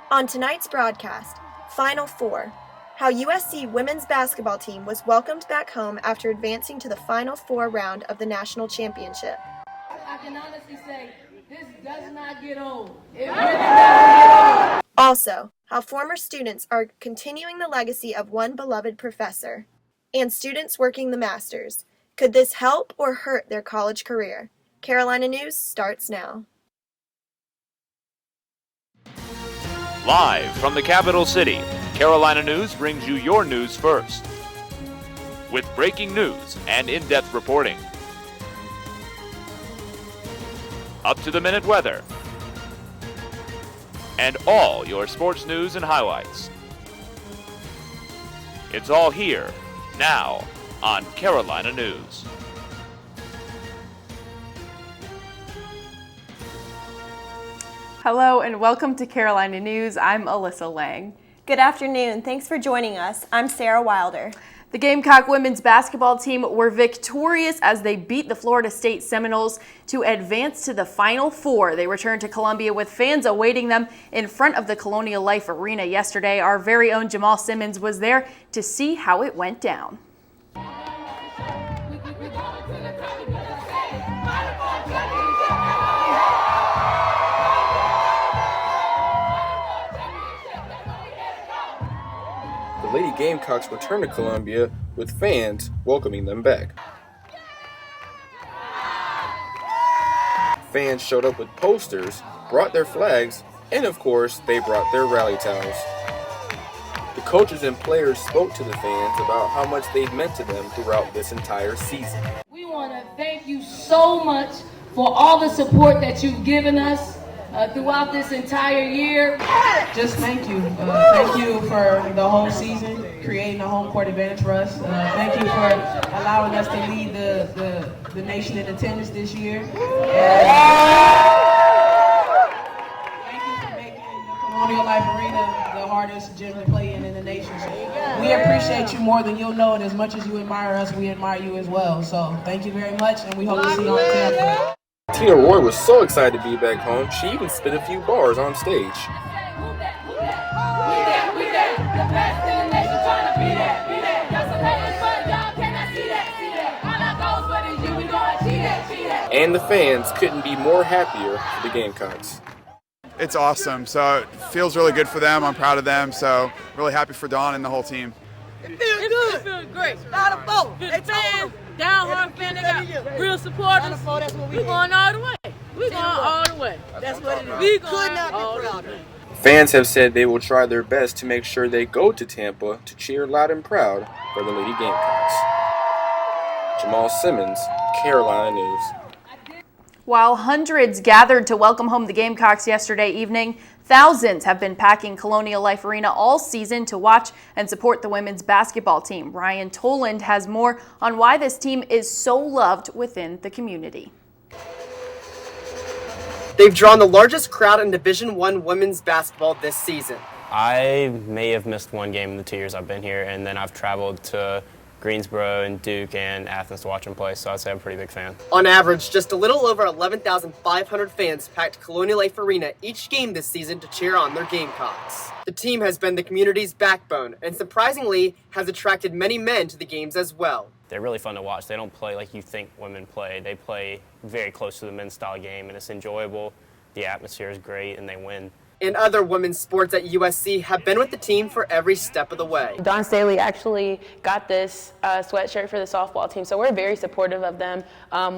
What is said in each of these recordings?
On tonight's broadcast, Final Four, how USC women's basketball team was welcomed back home after advancing to the Final Four round of the national championship. I can honestly say, this does not get old. It really doesn't get old. Also, how former students are continuing the legacy of one beloved professor, and students working the masters. Could this help or hurt their college career? Carolina News starts now. Live from the capital city, Carolina News brings you your news first. With breaking news and in-depth reporting. Up-to-the-minute weather. And all your sports news and highlights. It's all here, now, on Carolina News. Hello and welcome to Carolina News. I'm Alyssa Lang. Good afternoon. Thanks for joining us. I'm Sarah Wilder. The Gamecock women's basketball team were victorious as they beat the Florida State Seminoles to advance to the Final Four. They returned to Columbia with fans awaiting them in front of the Colonial Life Arena yesterday. Our very own Jamal Simmons was there to see how it went down. The Lady Gamecocks returned to Columbia with fans welcoming them back. Fans showed up with posters, brought their flags, and of course, they brought their rally towels. The coaches and players spoke to the fans about how much they've meant to them throughout this entire season. We want to thank you so much for all the support that you've given us throughout this entire year. Just thank you. Thank you for the whole season, creating a home court advantage for us. Thank you for allowing us to lead the nation in attendance this year. Thank you for making the Colonial Life Arena the hardest gym to play in the nation. So we appreciate you more than you'll know, and as much as you admire us, we admire you as well. So thank you very much, and we hope to see you on Tampa. Tina Roy was so excited to be back home, she even spit a few bars on stage. And the fans couldn't be more happier for the Gamecocks. It's awesome. So it feels really good for them. I'm proud of them. So really happy for Dawn and the whole team. It feels great. Not a vote. Good fans, down hard fans, they got real supporters. We're going all the way. We're going all the way. That's what it is. We could not be prouder. Fans have said they will try their best to make sure they go to Tampa to cheer loud and proud for the Lady Gamecocks. Jamal Simmons, Carolina News. While hundreds gathered to welcome home the Gamecocks yesterday evening, thousands have been packing Colonial Life Arena all season to watch and support the women's basketball team. Ryan Toland has more on why this team is so loved within the community. They've drawn the largest crowd in Division I women's basketball this season. I may have missed one game in the 2 years I've been here, and then I've traveled to Greensboro and Duke and Athens to watch them play, so I'd say I'm a pretty big fan. On average, just a little over 11,500 fans packed Colonial Life Arena each game this season to cheer on their Gamecocks. The team has been the community's backbone and surprisingly has attracted many men to the games as well. They're really fun to watch. They don't play like you think women play. They play very close to the men's style game, and it's enjoyable. The atmosphere is great, and they win. And other women's sports at USC have been with the team for every step of the way. Dawn Staley actually got this sweatshirt for the softball team, so we're very supportive of them.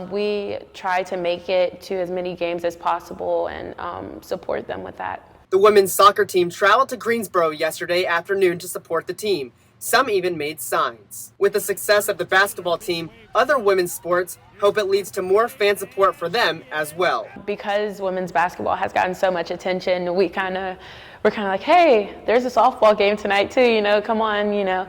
We try to make it to as many games as possible and support them with that. The women's soccer team traveled to Greensboro yesterday afternoon to support the team. Some even made signs. With the success of the basketball team, other women's sports hope it leads to more fan support for them as well. Because women's basketball has gotten so much attention, we're kind of like, hey, there's a softball game tonight too, come on,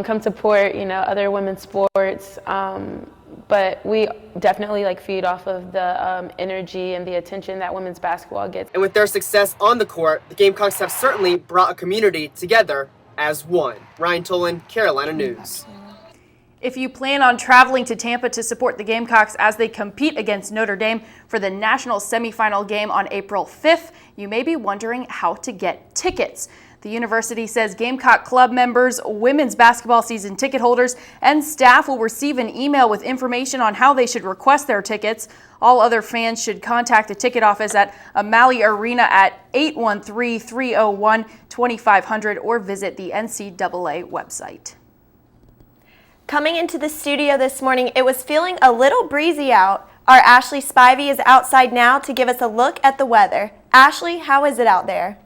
come support, other women's sports. But we definitely feed off of the energy and the attention that women's basketball gets. And with their success on the court, the Gamecocks have certainly brought a community together as one. Ryan Toland, Carolina News. If you plan on traveling to Tampa to support the Gamecocks as they compete against Notre Dame for the national semifinal game on April 5th, you may be wondering how to get tickets. The university says Gamecock Club members, women's basketball season ticket holders, and staff will receive an email with information on how they should request their tickets. All other fans should contact the ticket office at O'Malley Arena at 813-301-2500 or visit the NCAA website. Coming into the studio this morning, it was feeling a little breezy out. Our Ashley Spivey is outside now to give us a look at the weather. Ashley, how is it out there?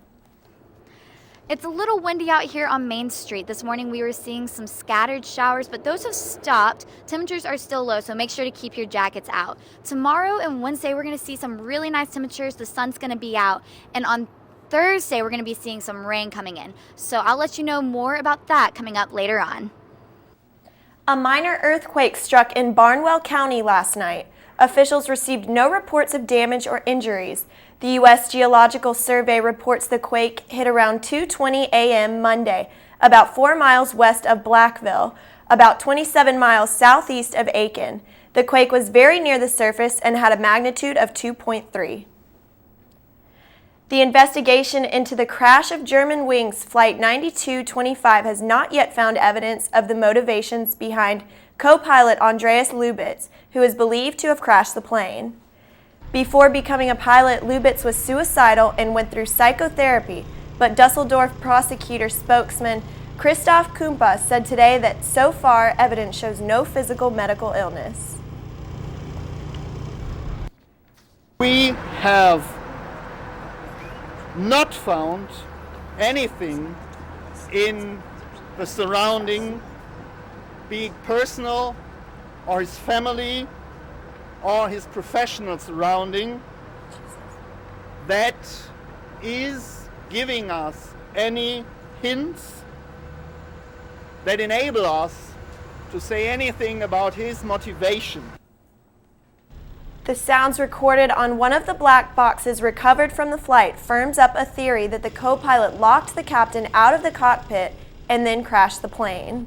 It's a little windy out here on Main Street. This morning we were seeing some scattered showers, but those have stopped. Temperatures are still low, so make sure to keep your jackets out. Tomorrow and Wednesday we're going to see some really nice temperatures. The sun's going to be out, and on Thursday we're going to be seeing some rain coming in. So I'll let you know more about that coming up later on. A minor earthquake struck in Barnwell County last night. Officials received no reports of damage or injuries. The U.S. Geological Survey reports the quake hit around 2:20 a.m. Monday, about 4 miles west of Blackville, about 27 miles southeast of Aiken. The quake was very near the surface and had a magnitude of 2.3. The investigation into the crash of Germanwings Flight 9225 has not yet found evidence of the motivations behind co-pilot Andreas Lubitz, who is believed to have crashed the plane. Before becoming a pilot, Lubitz was suicidal and went through psychotherapy, but Dusseldorf prosecutor spokesman Christoph Kumpa said today that so far evidence shows no physical medical illness. We have not found anything in the surrounding, be it personal or his family or his professional surrounding, that is giving us any hints that enable us to say anything about his motivation. The sounds recorded on one of the black boxes recovered from the flight firms up a theory that the co-pilot locked the captain out of the cockpit and then crashed the plane.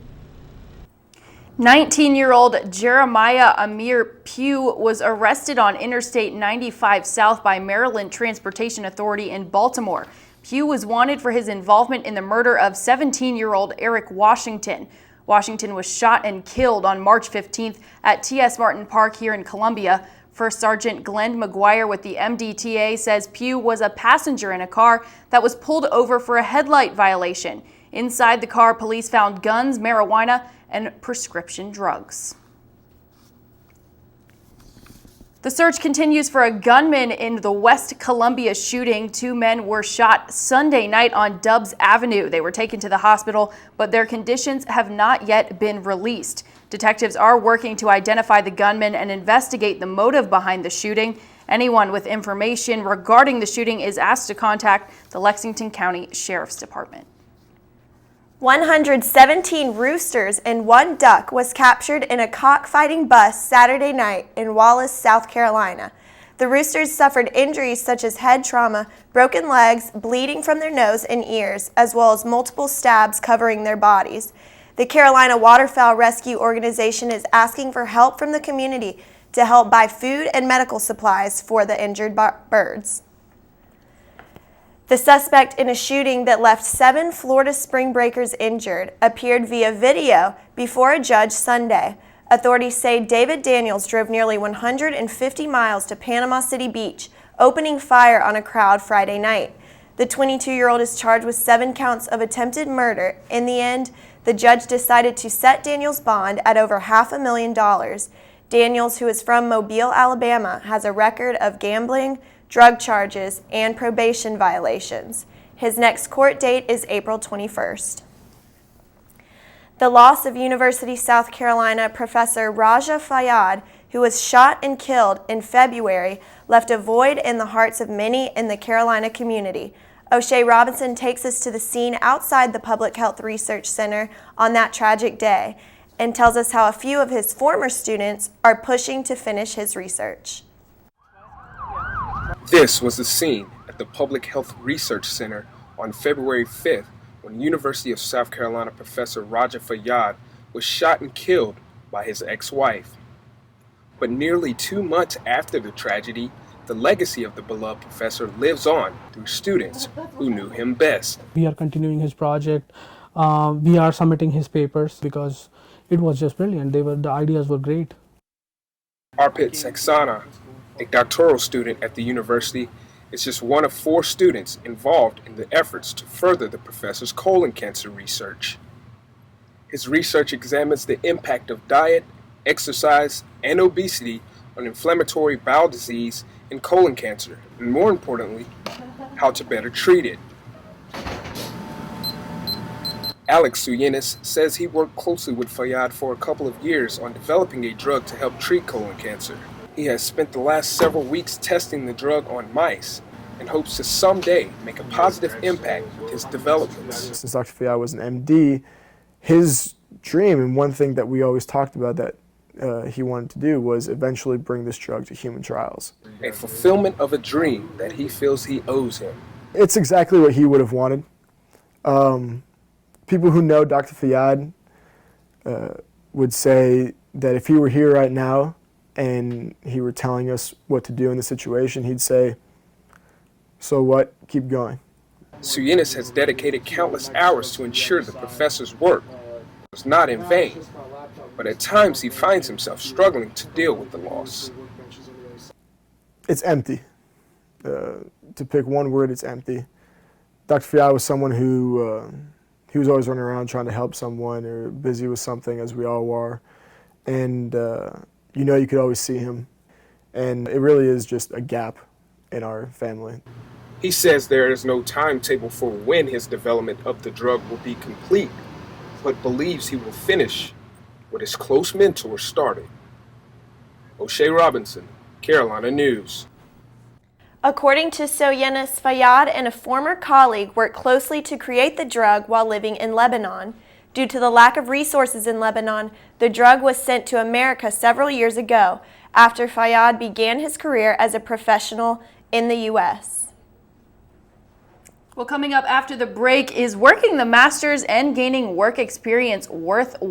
19-year-old Jeremiah Amir Pugh was arrested on Interstate 95 South by Maryland Transportation Authority in Baltimore. Pugh was wanted for his involvement in the murder of 17-year-old Eric Washington. Washington was shot and killed on March 15th at T.S. Martin Park here in Columbia. First Sergeant Glenn McGuire with the MDTA says Pugh was a passenger in a car that was pulled over for a headlight violation. Inside the car, police found guns, marijuana, and prescription drugs. The search continues for a gunman in the West Columbia shooting. 2 men were shot Sunday night on Dubs Avenue. They were taken to the hospital, but their conditions have not yet been released. Detectives are working to identify the gunman and investigate the motive behind the shooting. Anyone with information regarding the shooting is asked to contact the Lexington County Sheriff's Department. 117 roosters and 1 duck was captured in a cockfighting bus Saturday night in Wallace, South Carolina. The roosters suffered injuries such as head trauma, broken legs, bleeding from their nose and ears, as well as multiple stabs covering their bodies. The Carolina Waterfowl Rescue Organization is asking for help from the community to help buy food and medical supplies for the injured birds. The suspect in a shooting that left 7 Florida spring breakers injured appeared via video before a judge Sunday. Authorities say David Daniels drove nearly 150 miles to Panama City Beach, opening fire on a crowd Friday night. The 22-year-old is charged with 7 counts of attempted murder. In the end, the judge decided to set Daniels' bond at over $500,000. Daniels, who is from Mobile, Alabama, has a record of gambling, drug charges, and probation violations. His next court date is April 21st. The loss of University of South Carolina professor Raja Fayyad, who was shot and killed in February, left a void in the hearts of many in the Carolina community. O'Shea Robinson takes us to the scene outside the Public Health Research Center on that tragic day and tells us how a few of his former students are pushing to finish his research. This was the scene at the Public Health Research Center on February 5th when University of South Carolina professor Raja Fayyad was shot and killed by his ex-wife. But nearly 2 months after the tragedy, the legacy of the beloved professor lives on through students who knew him best. We are continuing his project. We are submitting his papers because it was just brilliant. The ideas were great. Arpit Saxena, a doctoral student at the university, is just one of 4 students involved in the efforts to further the professor's colon cancer research. His research examines the impact of diet, exercise, and obesity on inflammatory bowel disease and colon cancer, and more importantly, how to better treat it. Alex Suyenis says he worked closely with Fayyad for a couple of years on developing a drug to help treat colon cancer. He has spent the last several weeks testing the drug on mice and hopes to someday make a positive impact with his developments. Since Dr. Fayyad was an MD, his dream, and one thing that we always talked about that he wanted to do, was eventually bring this drug to human trials. A fulfillment of a dream that he feels he owes him. It's exactly what he would have wanted. People who know Dr. Fayyad would say that if he were here right now and he were telling us what to do in the situation, he'd say, "So what? Keep going." Suyenis has dedicated countless hours to ensure the professor's work was not in vain, but at times he finds himself struggling to deal with the loss. It's empty. To pick one word, it's empty. Dr. Fayyad was someone who he was always running around trying to help someone or busy with something, as we all were. And you could always see him. And it really is just a gap in our family. He says there is no timetable for when his development of the drug will be complete, but believes he will finish what his close mentor started. O'Shea Robinson, Carolina News. According to Suyenis, Fayyad and a former colleague worked closely to create the drug while living in Lebanon. Due to the lack of resources in Lebanon, the drug was sent to America several years ago after Fayyad began his career as a professional in the U.S. Well, coming up after the break, is working the Masters and gaining work experience worth